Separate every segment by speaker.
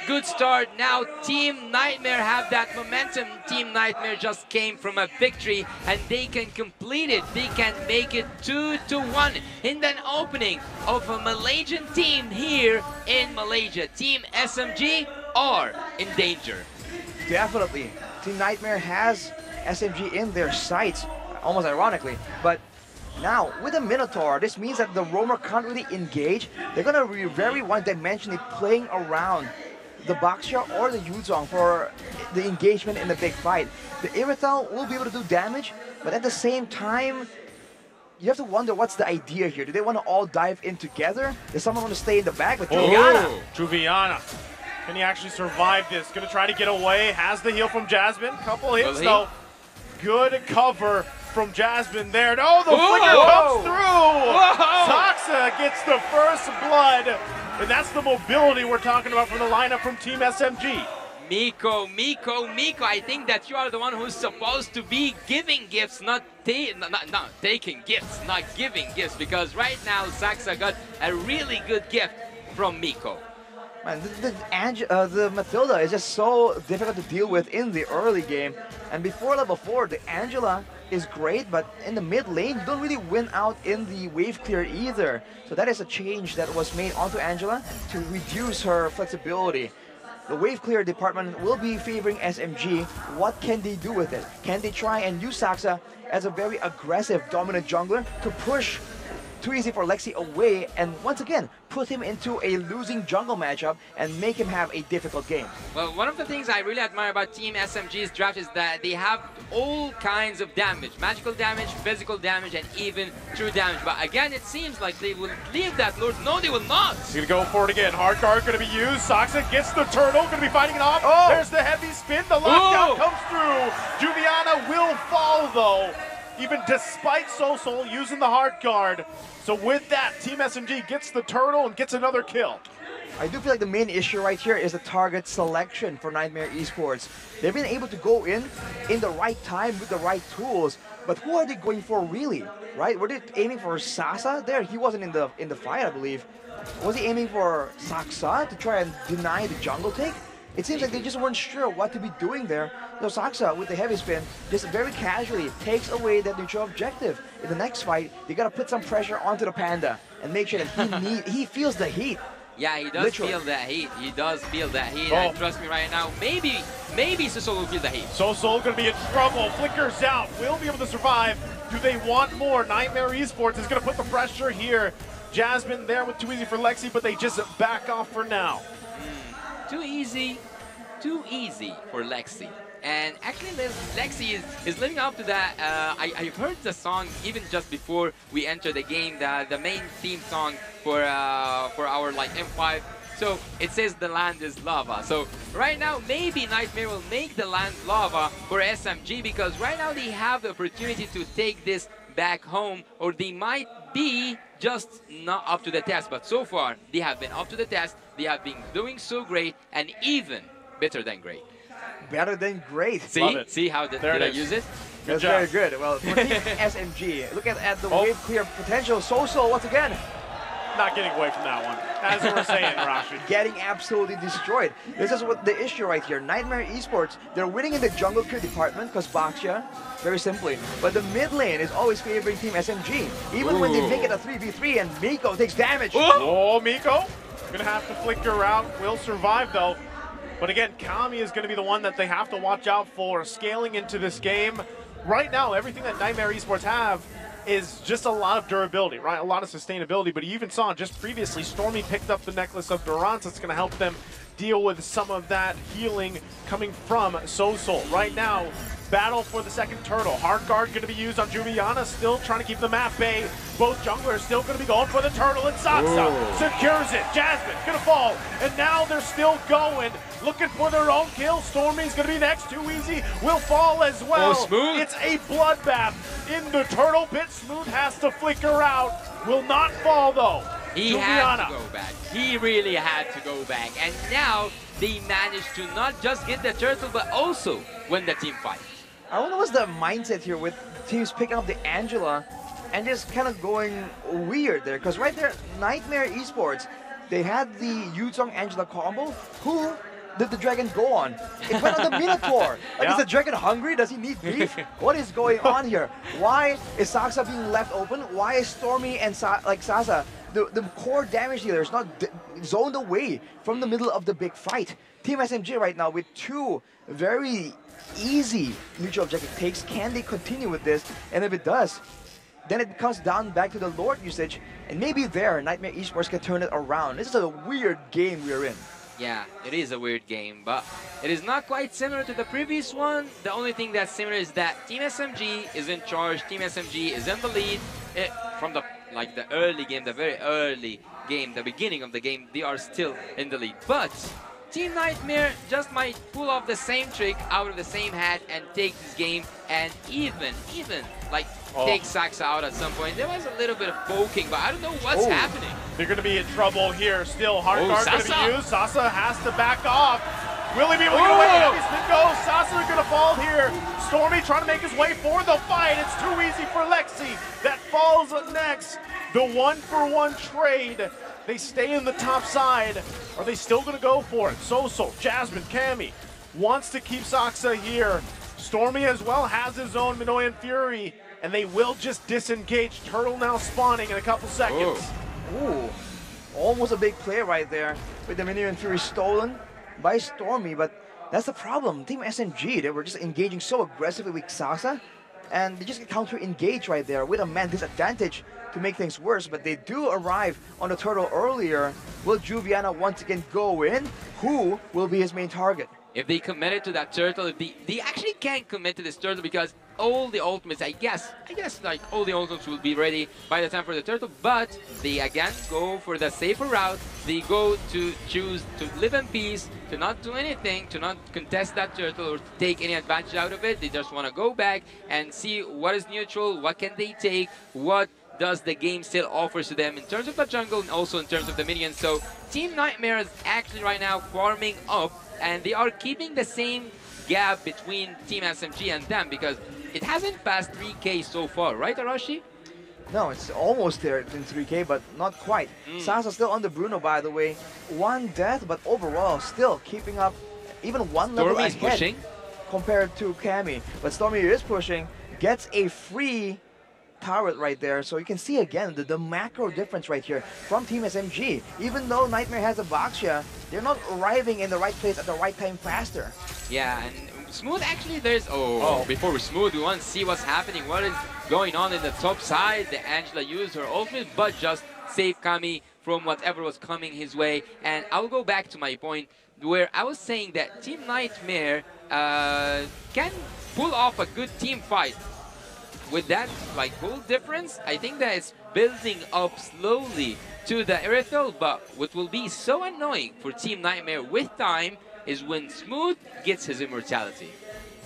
Speaker 1: good start. Now Team Nightmare have that momentum. Team Nightmare just came from a victory and they can complete it. They can make it 2-1 in the opening of a Malaysian team here in Malaysia. Team SMG are in danger.
Speaker 2: Definitely. Team Nightmare has SMG in their sights, almost ironically, but now with the Minotaur, this means that the Roamer can't really engage. They're gonna be very one-dimensionally playing around the Baxia or the Yuzong for the engagement in the big fight. The Irithel will be able to do damage, but at the same time, you have to wonder what's the idea here. Do they want to all dive in together? Does someone want to stay in the back with Juviana?
Speaker 3: Juviana. Can he actually survive this? Gonna try to get away. Has the heal from Jasmine. Couple hits though. Good cover from Jasmine there. No, the flicker comes through. Saxa gets the first blood. And that's the mobility we're talking about from the lineup from Team SMG.
Speaker 1: Miko, I think that you are the one who's supposed to be giving gifts, not taking gifts, not giving gifts, because right now Saxa got a really good gift from Miko.
Speaker 2: Man, the Matilda is just so difficult to deal with in the early game. And before level 4, the Angela is great, but in the mid lane, you don't really win out in the wave clear either. So that is a change that was made onto Angela to reduce her flexibility. The wave clear department will be favoring SMG. What can they do with it? Can they try and use Saxa as a very aggressive, dominant jungler to push Too Easy for Lexi away and once again put him into a losing jungle matchup and make him have a difficult game?
Speaker 1: Well, one of the things I really admire about Team SMG's draft is that they have all kinds of damage. Magical damage, physical damage, and even true damage. But again, it seems like they will leave that Lord. No, they will not.
Speaker 3: He's going to go for it again. Hard guard going to be used. Saxa gets the turtle. Going to be fighting it off. There's the heavy spin. The lockdown comes through. Juviana will fall though, even despite Sosol using the hard guard. So with that, Team SMG gets the turtle and gets another kill.
Speaker 2: I do feel like the main issue right here is the target selection for Nightmare Esports. They've been able to go in the right time with the right tools, but who are they going for really, right? Were they aiming for Sasa there? He wasn't in the fight, I believe. Was he aiming for Saxa to try and deny the jungle take? It seems like they just weren't sure what to be doing there. So Saxa, with the heavy spin, just very casually takes away that neutral objective. In the next fight, they gotta put some pressure onto the Panda and make sure that he feels the heat.
Speaker 1: Yeah, he does feel that heat. He does feel that heat. And trust me right now, maybe Sosol will feel the heat.
Speaker 3: Sosol gonna be in trouble. Flickers out. Will be able to survive. Do they want more? Nightmare Esports is gonna put the pressure here. Jasmine there with Too Easy for Lexi, but they just back off for now.
Speaker 1: Too easy for Lexi. And actually, Lexi is living up to that. I heard the song even just before we enter the game, the main theme song for our like M5. So it says the land is lava. So right now, maybe Nightmare will make the land lava for SMG because right now they have the opportunity to take this back home, or they might be just not up to the test. But so far, they have been up to the test. They have been doing so great, and even better than great.
Speaker 2: Better than great.
Speaker 1: See how did I use it?
Speaker 2: That's very good. Well, for Team SMG, look at the wave clear potential. Sosol once again.
Speaker 3: Not getting away from that one, as we were saying, Rashi.
Speaker 2: Getting absolutely destroyed. This is what the issue right here. Nightmare Esports, they're winning in the jungle clear department because Baxia, very simply. But the mid lane is always favoring Team SMG. Even when they make it a 3v3 and Miko takes damage.
Speaker 3: Oh, Miko. Gonna have to flicker out. Will survive though. But again, Kami is gonna be the one that they have to watch out for. Scaling into this game. Right now, everything that Nightmare Esports have is just a lot of durability, right? A lot of sustainability. But you even saw just previously, Stormy picked up the Necklace of Durance. That's gonna help them deal with some of that healing coming from Sosol. Right now, battle for the second turtle. Hard guard going to be used on Juviana, still trying to keep the map bay. Both junglers still going to be going for the turtle, and Saxa secures it. Jasmine going to fall, and now they're still going, looking for their own kill. Stormy's going to be next. Too Easy will fall as well.
Speaker 1: Smooth.
Speaker 3: It's a bloodbath in the turtle pit. Smooth has to flicker out. Will not fall though.
Speaker 1: He had to go back. He really had to go back. And now they managed to not just get the turtle, but also win the team fight.
Speaker 2: I wonder what's the mindset here with teams picking up the Angela and just kind of going weird there. Because right there, Nightmare Esports, they had the Yuzong Angela combo, who did the dragon go on? It went on the Minotaur. Like, is the dragon hungry? Does he need beef? What is going on here? Why is Saksa being left open? Why is Stormy and Sasa, the core damage dealers, not zoned away from the middle of the big fight? Team SMG right now with two very easy neutral objective takes. Can they continue with this? And if it does, then it comes down back to the Lord usage, and maybe there, Nightmare Esports can turn it around. This is a weird game we're in.
Speaker 1: Yeah, it is a weird game, but it is not quite similar to the previous one. The only thing that's similar is that Team SMG is in charge, Team SMG is in the lead. From the early game, the very early game, the beginning of the game, they are still in the lead. But Team Nightmare just might pull off the same trick out of the same hat and take this game and even take Saksa out at some point. There was a little bit of poking, but I don't know what's happening.
Speaker 3: They're going to be in trouble here. Still, hard guard going to be used. Sasa has to back off. Will he be able to get away? Heavy spin goes. Sasa is going to fall here. Stormy trying to make his way for the fight. It's too easy for Lexi. That falls next. The 1-for-1 trade. They stay in the top side. Are they still going to go for it? So, Jasmine, Cammy wants to keep Saksa here. Stormy as well has his own Minoan Fury, and they will just disengage. Turtle now spawning in a couple seconds.
Speaker 2: Ooh, almost a big play right there with the Minoan Fury stolen by Stormy, but that's the problem. Team SMG, they were just engaging so aggressively with Saksa, and they just get counter-engaged right there with a man disadvantage to make things worse, but they do arrive on the Turtle earlier. Will Juviana once again go in? Who will be his main target?
Speaker 1: If they committed to that Turtle, if they actually can't commit to this Turtle because all the ultimates, I guess like all the ultimates will be ready by the time for the Turtle, but they again go for the safer route. They go to choose to live in peace, to not do anything, to not contest that Turtle or to take any advantage out of it. They just want to go back and see what is neutral, what can they take, what does the game still offers to them in terms of the jungle and also in terms of the minions. So Team Nightmare is actually right now farming up, and they are keeping the same gap between Team SMG and them because it hasn't passed 3K so far, right, Arashi?
Speaker 2: No, it's almost there in 3K, but not quite. Sasa still on the Bruno, by the way. One death, but overall still keeping up even one level ahead
Speaker 1: pushing
Speaker 2: compared to Cammy. But Stormy is pushing, gets a free turret right there, so you can see again the macro difference right here from Team SMG. Even though Nightmare has a Baxia, they're not arriving in the right place at the right time faster.
Speaker 1: Yeah, and Smooth actually there's before we Smooth, we want to see what's happening, what is going on in the top side. The Angela used her ultimate but just saved Kami from whatever was coming his way. And I'll go back to my point where I was saying that Team Nightmare can pull off a good team fight. With that goal difference, I think that it's building up slowly to the Irithel, but what will be so annoying for Team Nightmare with time is when Smooth gets his immortality.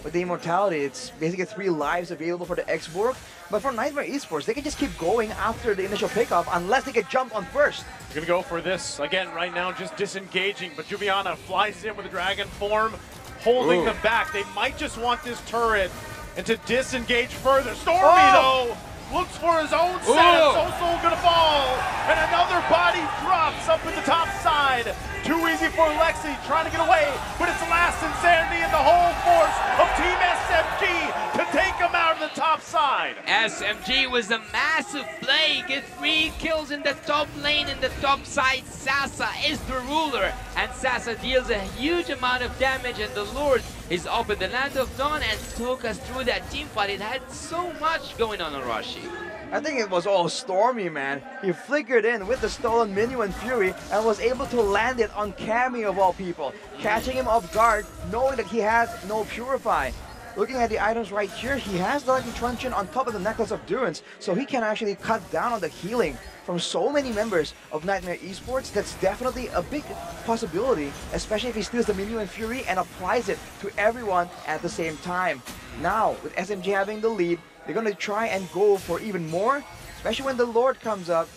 Speaker 2: With the immortality, it's basically 3 lives available for the X-Borg, but for Nightmare Esports, they can just keep going after the initial pickoff unless they get jumped on first.
Speaker 3: They're going to go for this again right now, just disengaging, but Juviana flies in with a dragon form, holding them back. They might just want this turret and to disengage further. Stormy, though, looks for his own setup. So gonna fall. And another body drops up in the top side. Too easy for Lexi, trying to get away, but it's last insanity and the whole force of Team SMG to take him out of the top side.
Speaker 1: SMG was a massive play. Get 3 kills in the top lane in the top side. Sasa is the ruler, and Sasa deals a huge amount of damage, and the Lord is up in the Land of Dawn and took us through that team fight. It had so much going on Arashi.
Speaker 2: I think it was all Stormy, man. He flickered in with the stolen Minion Fury and was able to land it on Cammy of all people, catching him off guard, knowing that he has no Purify. Looking at the items right here, he has the Lucky Truncheon on top of the Necklace of Durance, so he can actually cut down on the healing from so many members of Nightmare Esports. That's definitely a big possibility, especially if he steals the Minion Fury and applies it to everyone at the same time. Now, with SMG having the lead, they're going to try and go for even more, especially when the Lord comes up.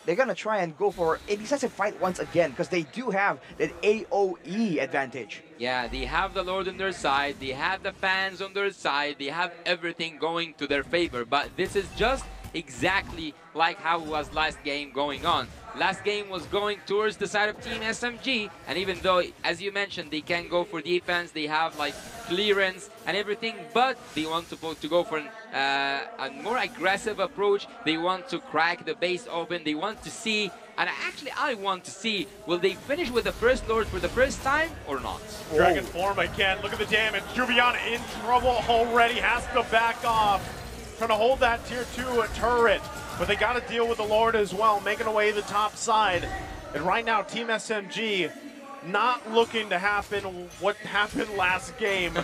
Speaker 2: They're going to try and go for a decisive fight once again because they do have that AoE advantage.
Speaker 1: Yeah, they have the Lord on their side, they have the fans on their side, they have everything going to their favor, but this is just exactly like how it was last game going on. Last game was going towards the side of Team SMG, and even though, as you mentioned, they can go for defense, they have like clearance and everything, but they want to go for a more aggressive approach. They want to crack the base open. They want to see, and actually I want to see, will they finish with the first Lord for the first time or not?
Speaker 3: Dragon form again. Look at the damage. Juviana in trouble already. Has to back off. Trying to hold that tier 2 turret. But they got to deal with the Lord as well, making away the top side. And right now, Team SMG not looking to happen what happened last game.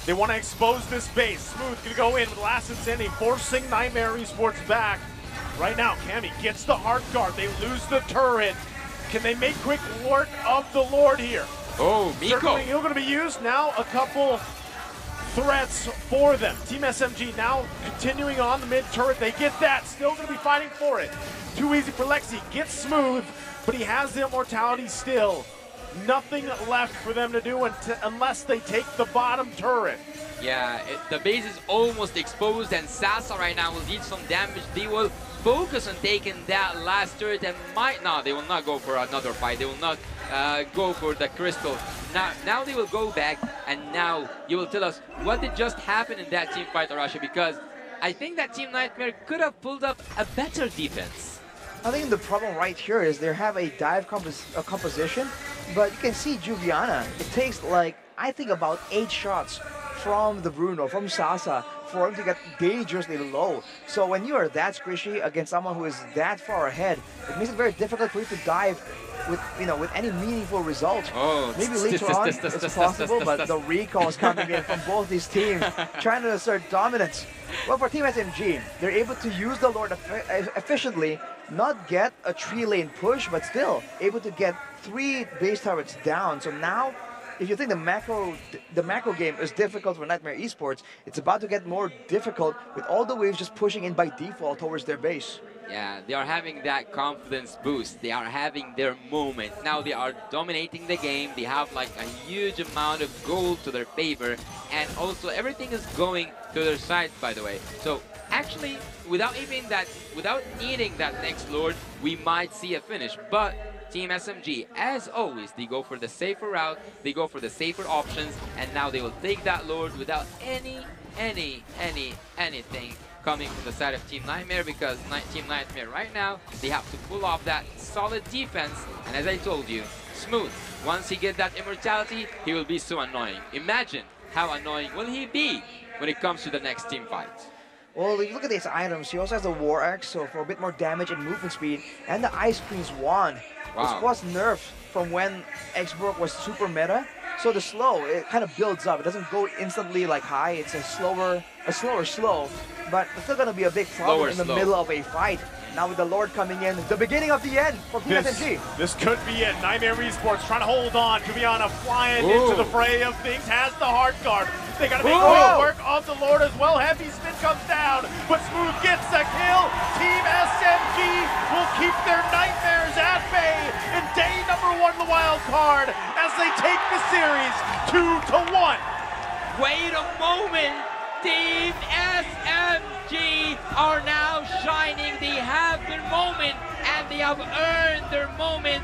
Speaker 3: They want to expose this base. Smooth going to go in with Last Insanity, forcing Nightmare Esports back. Right now, Cammy gets the hard guard. They lose the turret. Can they make quick work of the Lord here?
Speaker 1: Oh, Miko.
Speaker 3: Certainly, he's going to be used now. A couple threats for them. Team SMG now continuing on the mid turret. They get that. Still going to be fighting for it. Too easy for Lexi. Gets Smooth, but he has the immortality still. Nothing left for them to do unless they take the bottom turret.
Speaker 1: Yeah, the base is almost exposed, and Sasa right now will need some damage. They will focus on taking that last turret and they will not go for another fight. They will not go for the crystal. Now they will go back, and now you will tell us what did just happen in that team fight, Arasha, because I think that Team Nightmare could have pulled up a better defense.
Speaker 2: I think the problem right here is they have a dive composition, but you can see Juviana. It takes like, I think about 8 shots from the Bruno, from Sasa, for him to get dangerously low. So when you are that squishy against someone who is that far ahead, it makes it very difficult for you to dive with, with any meaningful result.
Speaker 1: Oh,
Speaker 2: maybe later on it's possible, but the recalls coming in from both these teams, trying to assert dominance. Well, for Team SMG, they're able to use the Lord efficiently, not get a 3-lane push, but still able to get 3 base turrets down. So now, if you think the macro game is difficult for Nightmare Esports, it's about to get more difficult with all the waves just pushing in by default towards their base.
Speaker 1: Yeah, they are having that confidence boost. They are having their moment. Now they are dominating the game. They have like a huge amount of gold to their favor, and also everything is going to their side, by the way. So actually, without needing that next Lord, we might see a finish. But Team SMG, as always, they go for the safer route, they go for the safer options, and now they will take that Lord without anything coming from the side of Team Nightmare, because Team Nightmare right now, they have to pull off that solid defense. And as I told you, Smooth, once he gets that immortality, he will be so annoying. Imagine how annoying will he be when it comes to the next team fight.
Speaker 2: Well, if you look at these items, he also has the War Axe, so for a bit more damage and movement speed, and the Ice Queen's Wand, which was nerfed from when X-Broke was super meta. So the slow, it kind of builds up. It doesn't go instantly like high. It's a slower slow, but it's still gonna be a big problem in the middle of a fight. Now with the Lord coming in, the beginning of the end for Team SMG.
Speaker 3: This could be it. Nightmare Esports trying to hold on. Juviana flying into the fray of things, has the hard guard. They gotta make work of the Lord as well. Heavy spin comes down, but Smooth gets a kill. Team SMG will keep their nightmares at bay in day number 1 of the wild card as they take the series 2-1.
Speaker 1: Wait a moment! Team SMG are now shining. They have their moment, and they have earned their moment